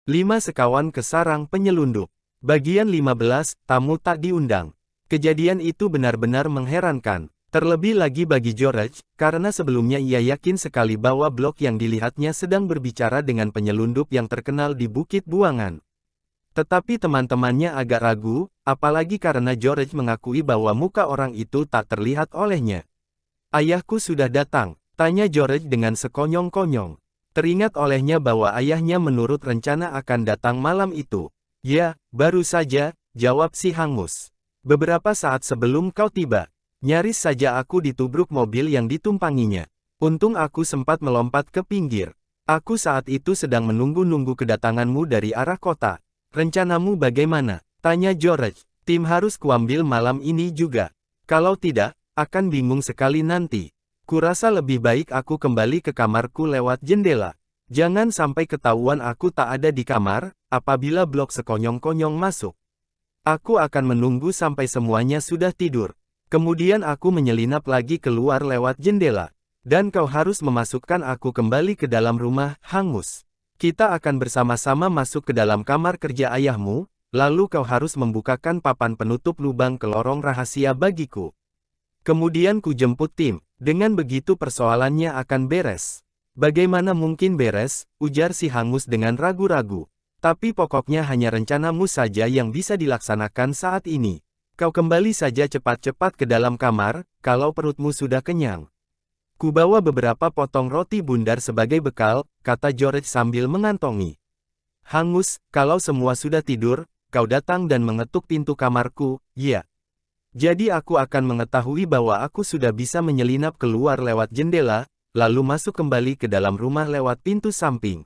5 sekawan ke sarang penyelundup. Bagian 15, tamu tak diundang. Kejadian itu benar-benar mengherankan. Terlebih lagi bagi George, karena sebelumnya ia yakin sekali bahwa blok yang dilihatnya sedang berbicara dengan penyelundup yang terkenal di Bukit Buangan. Tetapi teman-temannya agak ragu, apalagi karena George mengakui bahwa muka orang itu tak terlihat olehnya. "Ayahku sudah datang?" tanya George dengan sekonyong-konyong. Teringat olehnya bahwa ayahnya menurut rencana akan datang malam itu. "Ya, baru saja," jawab si hangus. "Beberapa saat sebelum kau tiba. Nyaris saja aku ditubruk mobil yang ditumpanginya. Untung aku sempat melompat ke pinggir. Aku saat itu sedang menunggu-nunggu kedatanganmu dari arah kota. Rencanamu bagaimana?" tanya George. "Tim harus kuambil malam ini juga. Kalau tidak, akan bingung sekali nanti. Kurasa lebih baik aku kembali ke kamarku lewat jendela. Jangan sampai ketahuan aku tak ada di kamar, apabila blok sekonyong-konyong masuk. Aku akan menunggu sampai semuanya sudah tidur. Kemudian aku menyelinap lagi keluar lewat jendela. Dan kau harus memasukkan aku kembali ke dalam rumah, hangus. Kita akan bersama-sama masuk ke dalam kamar kerja ayahmu, lalu kau harus membukakan papan penutup lubang ke lorong rahasia bagiku. Kemudian ku jemput tim. Dengan begitu persoalannya akan beres." "Bagaimana mungkin beres?" ujar si hangus dengan ragu-ragu. "Tapi pokoknya hanya rencanamu saja yang bisa dilaksanakan saat ini. Kau kembali saja cepat-cepat ke dalam kamar, kalau perutmu sudah kenyang. Kubawa beberapa potong roti bundar sebagai bekal," kata George sambil mengantongi. "Hangus, kalau semua sudah tidur, kau datang dan mengetuk pintu kamarku, ya. Jadi aku akan mengetahui bahwa aku sudah bisa menyelinap keluar lewat jendela, lalu masuk kembali ke dalam rumah lewat pintu samping."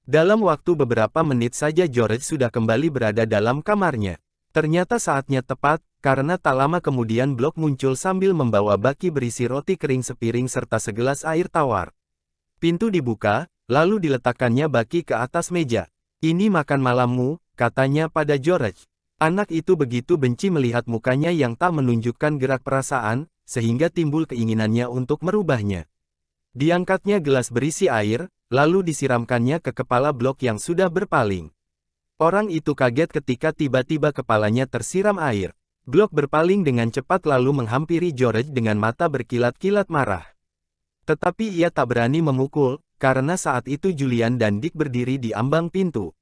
Dalam waktu beberapa menit saja George sudah kembali berada dalam kamarnya. Ternyata saatnya tepat, karena tak lama kemudian blok muncul sambil membawa baki berisi roti kering sepiring serta segelas air tawar. Pintu dibuka, lalu diletakkannya baki ke atas meja. "Ini makan malammu," katanya pada George. Anak itu begitu benci melihat mukanya yang tak menunjukkan gerak perasaan, sehingga timbul keinginannya untuk merubahnya. Diangkatnya gelas berisi air, lalu disiramkannya ke kepala blok yang sudah berpaling. Orang itu kaget ketika tiba-tiba kepalanya tersiram air. Blok berpaling dengan cepat lalu menghampiri George dengan mata berkilat-kilat marah. Tetapi ia tak berani memukul, karena saat itu Julian dan Dick berdiri di ambang pintu.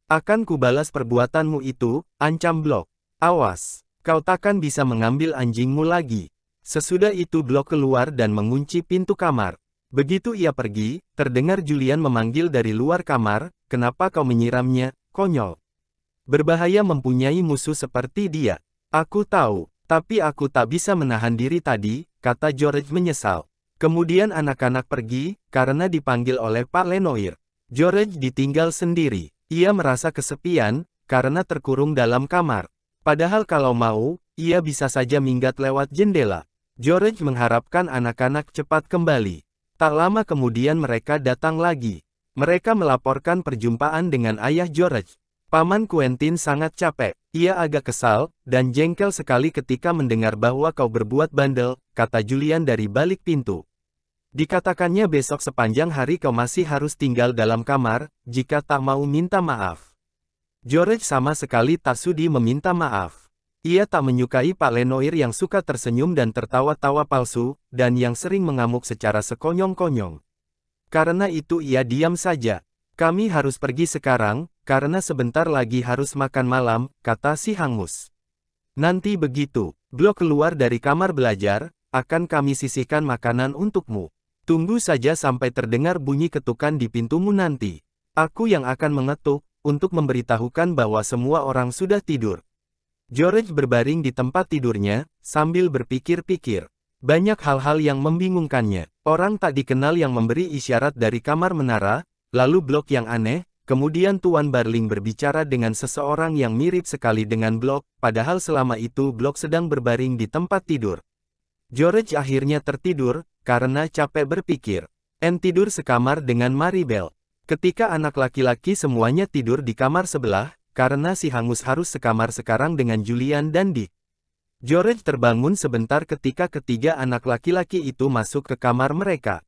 "Akan kubalas perbuatanmu itu," ancam blok. "Awas, kau takkan bisa mengambil anjingmu lagi." Sesudah itu blok keluar dan mengunci pintu kamar. Begitu ia pergi, terdengar Julian memanggil dari luar kamar, "Kenapa kau menyiramnya, konyol? Berbahaya mempunyai musuh seperti dia." "Aku tahu, tapi aku tak bisa menahan diri tadi," kata George menyesal. Kemudian anak-anak pergi, karena dipanggil oleh Pak Lenoir. George ditinggal sendiri. Ia merasa kesepian, karena terkurung dalam kamar. Padahal kalau mau, ia bisa saja minggat lewat jendela. George mengharapkan anak-anak cepat kembali. Tak lama kemudian mereka datang lagi. Mereka melaporkan perjumpaan dengan ayah George. "Paman Quentin sangat capek. Ia agak kesal, dan jengkel sekali ketika mendengar bahwa kau berbuat bandel," kata Julian dari balik pintu. "Dikatakannya besok sepanjang hari kau masih harus tinggal dalam kamar, jika tak mau minta maaf." George sama sekali tak sudi meminta maaf. Ia tak menyukai Pak Lenoir yang suka tersenyum dan tertawa-tawa palsu, dan yang sering mengamuk secara sekonyong-konyong. Karena itu ia diam saja. "Kami harus pergi sekarang, karena sebentar lagi harus makan malam," kata si hangus. "Nanti begitu, blok keluar dari kamar belajar, akan kami sisihkan makanan untukmu. Tunggu saja sampai terdengar bunyi ketukan di pintumu nanti. Aku yang akan mengetuk, untuk memberitahukan bahwa semua orang sudah tidur." George berbaring di tempat tidurnya, sambil berpikir-pikir. Banyak hal-hal yang membingungkannya. Orang tak dikenal yang memberi isyarat dari kamar menara, lalu blok yang aneh, kemudian Tuan Barling berbicara dengan seseorang yang mirip sekali dengan blok, padahal selama itu blok sedang berbaring di tempat tidur. George akhirnya tertidur, karena capek berpikir. Tidur sekamar dengan Maribel. Ketika anak laki-laki semuanya tidur di kamar sebelah, karena si hangus harus sekamar sekarang dengan Julian dan Dick. George terbangun sebentar ketika ketiga anak laki-laki itu masuk ke kamar mereka.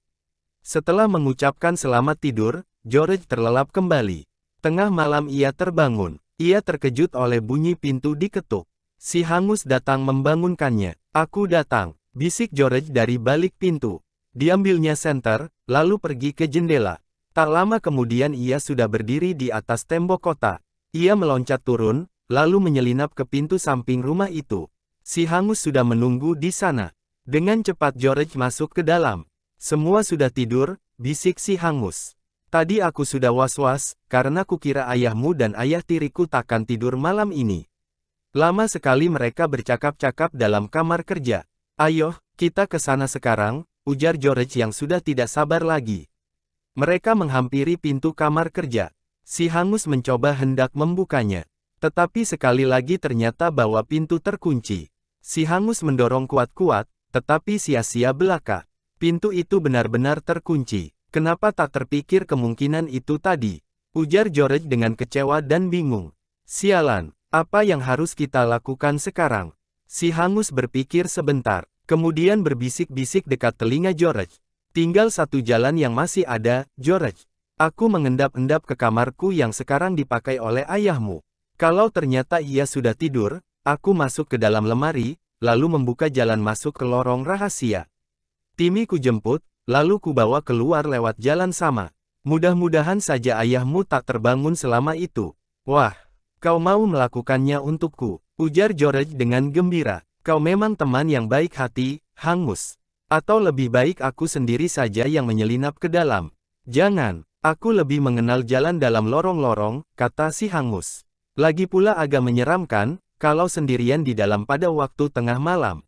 Setelah mengucapkan selamat tidur, George terlelap kembali. Tengah malam ia terbangun. Ia terkejut oleh bunyi pintu diketuk. Si hangus datang membangunkannya. "Aku datang," bisik George dari balik pintu. Diambilnya senter, lalu pergi ke jendela. Tak lama kemudian ia sudah berdiri di atas tembok kota. Ia meloncat turun, lalu menyelinap ke pintu samping rumah itu. Si hangus sudah menunggu di sana. Dengan cepat George masuk ke dalam. "Semua sudah tidur," bisik si hangus. "Tadi aku sudah was-was, karena kukira ayahmu dan ayah tiriku takkan tidur malam ini." Lama sekali mereka bercakap-cakap dalam kamar kerja. "Ayo, kita ke sana sekarang," ujar George yang sudah tidak sabar lagi. Mereka menghampiri pintu kamar kerja. Si hangus mencoba hendak membukanya. Tetapi sekali lagi ternyata bahwa pintu terkunci. Si hangus mendorong kuat-kuat, tetapi sia-sia belaka. Pintu itu benar-benar terkunci. "Kenapa tak terpikir kemungkinan itu tadi?" ujar George dengan kecewa dan bingung. "Sialan, apa yang harus kita lakukan sekarang?" Si hangus berpikir sebentar, kemudian berbisik-bisik dekat telinga George. "Tinggal satu jalan yang masih ada, George. Aku mengendap-endap ke kamarku yang sekarang dipakai oleh ayahmu. Kalau ternyata ia sudah tidur, aku masuk ke dalam lemari, lalu membuka jalan masuk ke lorong rahasia. Timmy ku jemput, lalu ku bawa keluar lewat jalan sama. Mudah-mudahan saja ayahmu tak terbangun selama itu." "Wah, kau mau melakukannya untukku," ujar George dengan gembira. "Kau memang teman yang baik hati, hangus. Atau lebih baik aku sendiri saja yang menyelinap ke dalam." "Jangan, aku lebih mengenal jalan dalam lorong-lorong," kata si hangus. "Lagi pula agak menyeramkan, kalau sendirian di dalam pada waktu tengah malam.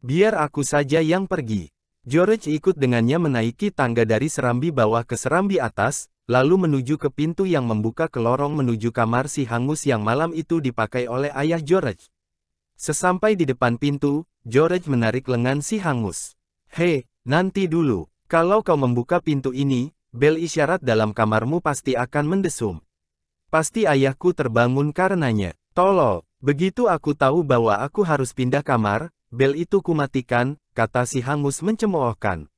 Biar aku saja yang pergi." George ikut dengannya menaiki tangga dari serambi bawah ke serambi atas, lalu menuju ke pintu yang membuka ke lorong menuju kamar si hangus yang malam itu dipakai oleh ayah George. Sesampai di depan pintu, George menarik lengan si hangus. "Hei, nanti dulu. Kalau kau membuka pintu ini, bel isyarat dalam kamarmu pasti akan mendesum. Pasti ayahku terbangun karenanya. Tolol, begitu aku tahu bahwa aku harus pindah kamar, bel itu kumatikan," kata si hangus mencemoohkan.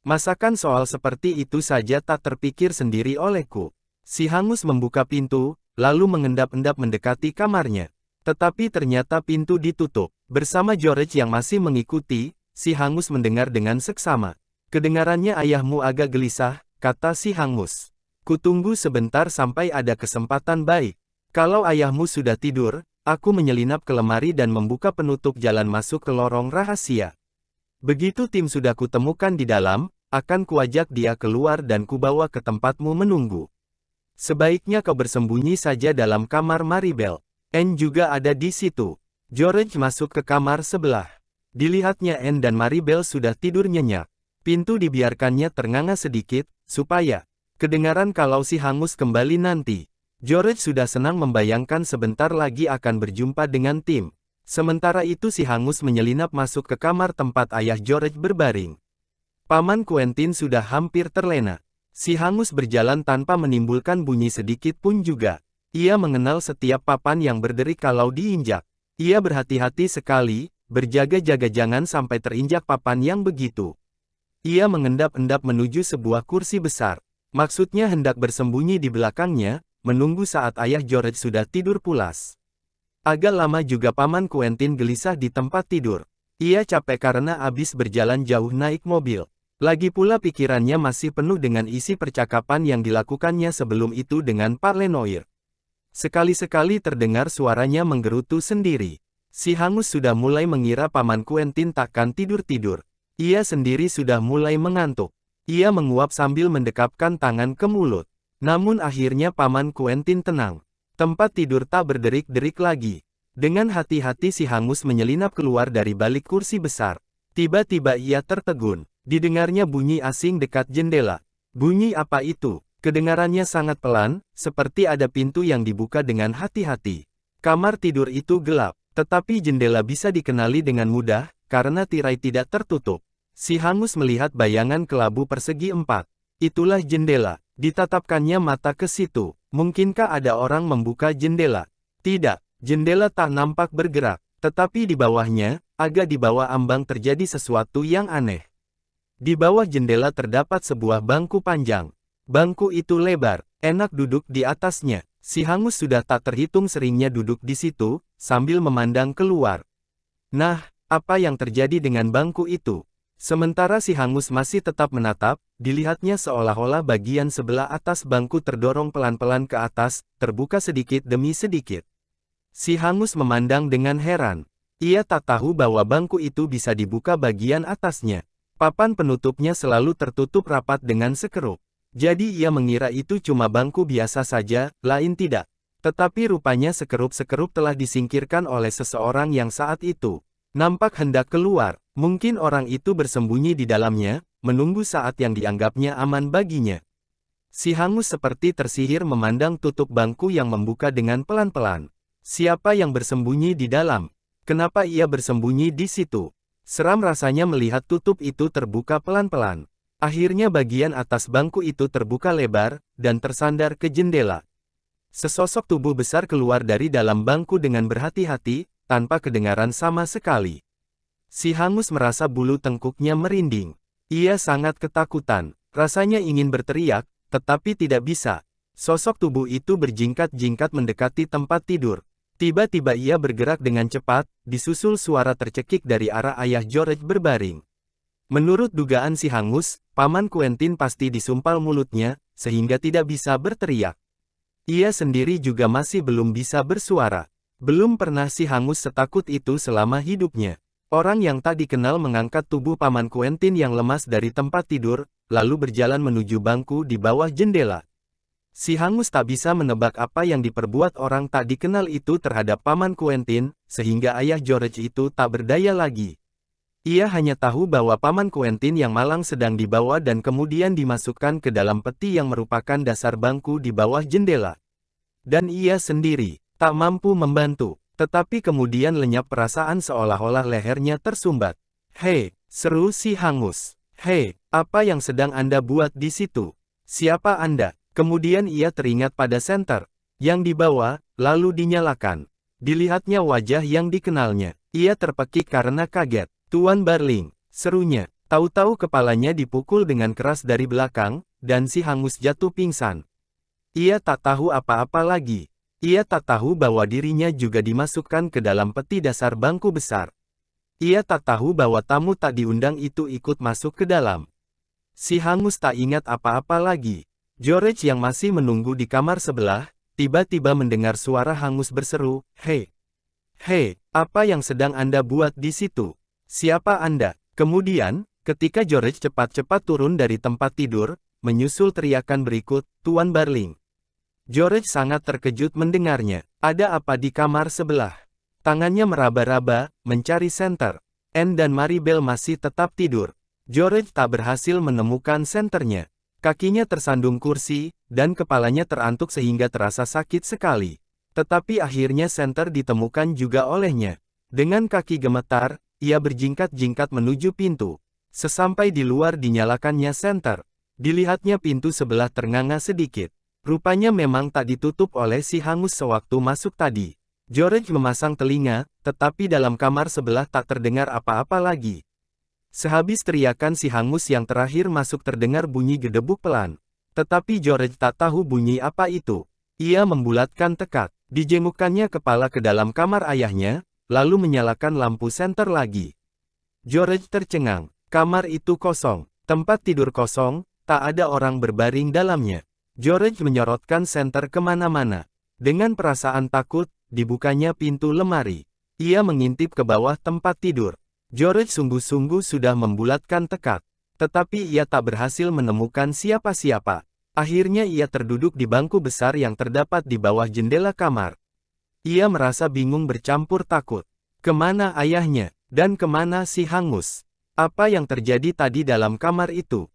"Masakan soal seperti itu saja tak terpikir sendiri olehku." Si hangus membuka pintu, lalu mengendap-endap mendekati kamarnya. Tetapi ternyata pintu ditutup. Bersama George yang masih mengikuti, si hangus mendengar dengan seksama. "Kedengarannya ayahmu agak gelisah," kata si hangus. "Kutunggu sebentar sampai ada kesempatan baik. Kalau ayahmu sudah tidur, aku menyelinap ke lemari dan membuka penutup jalan masuk ke lorong rahasia. Begitu tim sudah kutemukan di dalam, akan kuajak dia keluar dan kubawa ke tempatmu menunggu. Sebaiknya kau bersembunyi saja dalam kamar Maribel. Anne juga ada di situ." George masuk ke kamar sebelah. Dilihatnya Anne dan Maribel sudah tidur nyenyak. Pintu dibiarkannya ternganga sedikit, supaya kedengaran kalau si hangus kembali nanti. George sudah senang membayangkan sebentar lagi akan berjumpa dengan tim. Sementara itu si hangus menyelinap masuk ke kamar tempat ayah George berbaring. Paman Quentin sudah hampir terlena. Si hangus berjalan tanpa menimbulkan bunyi sedikit pun juga. Ia mengenal setiap papan yang berderi kalau diinjak. Ia berhati-hati sekali, berjaga-jaga jangan sampai terinjak papan yang begitu. Ia mengendap-endap menuju sebuah kursi besar. Maksudnya hendak bersembunyi di belakangnya, menunggu saat ayah George sudah tidur pulas. Agak lama juga Paman Quentin gelisah di tempat tidur. Ia capek karena habis berjalan jauh naik mobil. Lagi pula pikirannya masih penuh dengan isi percakapan yang dilakukannya sebelum itu dengan Pak Lenoir. Sekali-sekali terdengar suaranya menggerutu sendiri. Si hangus sudah mulai mengira Paman Quentin takkan tidur-tidur. Ia sendiri sudah mulai mengantuk. Ia menguap sambil mendekapkan tangan ke mulut. Namun akhirnya Paman Quentin tenang. Tempat tidur tak berderik-derik lagi. Dengan hati-hati si hangus menyelinap keluar dari balik kursi besar. Tiba-tiba ia tertegun. Didengarnya bunyi asing dekat jendela. Bunyi apa itu? Kedengarannya sangat pelan, seperti ada pintu yang dibuka dengan hati-hati. Kamar tidur itu gelap, tetapi jendela bisa dikenali dengan mudah, karena tirai tidak tertutup. Si hangus melihat bayangan kelabu persegi 4. Itulah jendela. Ditatapkannya mata ke situ. Mungkinkah ada orang membuka jendela? Tidak, jendela tak nampak bergerak, tetapi di bawahnya, agak di bawah ambang terjadi sesuatu yang aneh. Di bawah jendela terdapat sebuah bangku panjang. Bangku itu lebar, Enak duduk di atasnya. Si Hangus sudah tak terhitung seringnya duduk di situ, sambil memandang keluar. Nah, apa yang terjadi dengan bangku itu? Sementara si Hangus masih tetap menatap, dilihatnya seolah-olah bagian sebelah atas bangku terdorong pelan-pelan ke atas, terbuka sedikit demi sedikit. Si Hangus memandang dengan heran. Ia tak tahu bahwa bangku itu bisa dibuka bagian atasnya. Papan penutupnya selalu tertutup rapat dengan sekerup. Jadi ia mengira itu cuma bangku biasa saja, lain tidak. Tetapi rupanya sekerup-sekerup telah disingkirkan oleh seseorang yang saat itu nampak hendak keluar. Mungkin orang itu bersembunyi di dalamnya, menunggu saat yang dianggapnya aman baginya. Si Hangus seperti tersihir memandang tutup bangku yang membuka dengan pelan-pelan. Siapa yang bersembunyi di dalam? Kenapa ia bersembunyi di situ? Seram rasanya melihat tutup itu terbuka pelan-pelan. Akhirnya bagian atas bangku itu terbuka lebar, dan tersandar ke jendela. Sesosok tubuh besar keluar dari dalam bangku dengan berhati-hati, tanpa kedengaran sama sekali. Si Hangus merasa bulu tengkuknya merinding. Ia sangat ketakutan, rasanya ingin berteriak, tetapi tidak bisa. Sosok tubuh itu berjingkat-jingkat mendekati tempat tidur. Tiba-tiba ia bergerak dengan cepat, disusul suara tercekik dari arah ayah George berbaring. Menurut dugaan si Hangus, Paman Quentin pasti disumpal mulutnya, sehingga tidak bisa berteriak. Ia sendiri juga masih belum bisa bersuara. Belum pernah si Hangus setakut itu selama hidupnya. Orang yang tak dikenal mengangkat tubuh Paman Quentin yang lemas dari tempat tidur, lalu berjalan menuju bangku di bawah jendela. Si Hangus tak bisa menebak apa yang diperbuat orang tak dikenal itu terhadap Paman Quentin, sehingga ayah George itu tak berdaya lagi. Ia hanya tahu bahwa Paman Quentin yang malang sedang dibawa dan kemudian dimasukkan ke dalam peti yang merupakan dasar bangku di bawah jendela. Dan ia sendiri tak mampu membantu, tetapi kemudian lenyap perasaan seolah-olah lehernya tersumbat. "Hei," seru si Hangus. "Hei, apa yang sedang Anda buat di situ? Siapa Anda?" Kemudian ia teringat pada senter yang dibawa, lalu dinyalakan. Dilihatnya wajah yang dikenalnya. Ia terpekik karena kaget. "Tuan Barling," serunya. Tahu-tahu kepalanya dipukul dengan keras dari belakang, dan si Hangus jatuh pingsan. Ia tak tahu apa-apa lagi. Ia tak tahu bahwa dirinya juga dimasukkan ke dalam peti dasar bangku besar. Ia tak tahu bahwa tamu tak diundang itu ikut masuk ke dalam. Si Hangus tak ingat apa-apa lagi. George yang masih menunggu di kamar sebelah, tiba-tiba mendengar suara Hangus berseru, "Hei! Hei, apa yang sedang Anda buat di situ? Siapa Anda?" Kemudian, ketika George cepat-cepat turun dari tempat tidur, menyusul teriakan berikut, "Tuan Barling." George sangat terkejut mendengarnya. Ada apa di kamar sebelah? Tangannya meraba-raba, mencari senter. Anne dan Maribel masih tetap tidur. George tak berhasil menemukan senternya. Kakinya tersandung kursi, dan kepalanya terantuk sehingga terasa sakit sekali. Tetapi akhirnya senter ditemukan juga olehnya. Dengan kaki gemetar, ia berjingkat-jingkat menuju pintu. Sesampai di luar dinyalakannya senter. Dilihatnya pintu sebelah ternganga sedikit. Rupanya memang tak ditutup oleh si Hangus sewaktu masuk tadi. George memasang telinga, tetapi dalam kamar sebelah tak terdengar apa-apa lagi. Sehabis teriakan si Hangus yang terakhir masuk terdengar bunyi gedebuk pelan. Tetapi George tak tahu bunyi apa itu. Ia membulatkan tekad. Dijengukkannya kepala ke dalam kamar ayahnya, lalu menyalakan lampu senter lagi. George tercengang. Kamar itu kosong. Tempat tidur kosong, tak ada orang berbaring dalamnya. George menyorotkan senter kemana-mana. Dengan perasaan takut, dibukanya pintu lemari. Ia mengintip ke bawah tempat tidur. George sungguh-sungguh sudah membulatkan tekad. Tetapi ia tak berhasil menemukan siapa-siapa. Akhirnya ia terduduk di bangku besar yang terdapat di bawah jendela kamar. Ia merasa bingung bercampur takut. Kemana ayahnya? Dan kemana si Hangus? Apa yang terjadi tadi dalam kamar itu?